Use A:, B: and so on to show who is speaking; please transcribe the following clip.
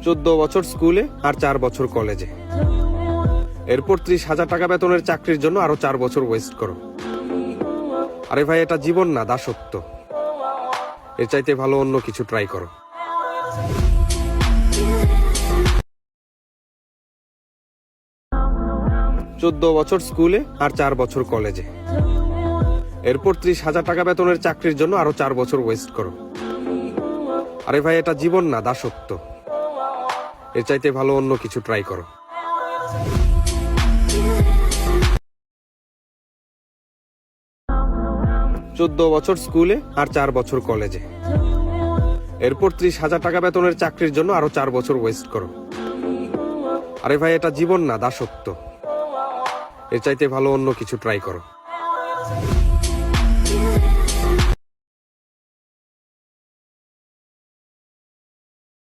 A: 14 বছর স্কুলে আর 4 বছর কলেজে, এরপর 30,000 টাকা বেতনের চাকরির জন্য আরো 4 বছর ওয়েস্ট করো। আরে ভাই, এটা জীবন না, দাসত্ব। এর চাইতে ভালো অন্য কিছু ট্রাই করো। 14 বছর স্কুলে আর 4 বছর কলেজে, এরপর 30,000 টাকা বেতনের চাকরির জন্য আরো 4 বছর ওয়েস্ট করো। আরে ভাই, এটা জীবন না, দাসত্ব। এর চাইতে ভালো অন্য কিছু ট্রাই করো। 14 বছর স্কুলে আর 4 বছর কলেজে, এরপর 30,000 টাকা বেতনের চাকরির জন্য আরো 4 বছর ওয়েস্ট করো। আরে ভাই, এটা জীবন না, দাসত্ব। এর চাইতে ভালো অন্য কিছু ট্রাই করো।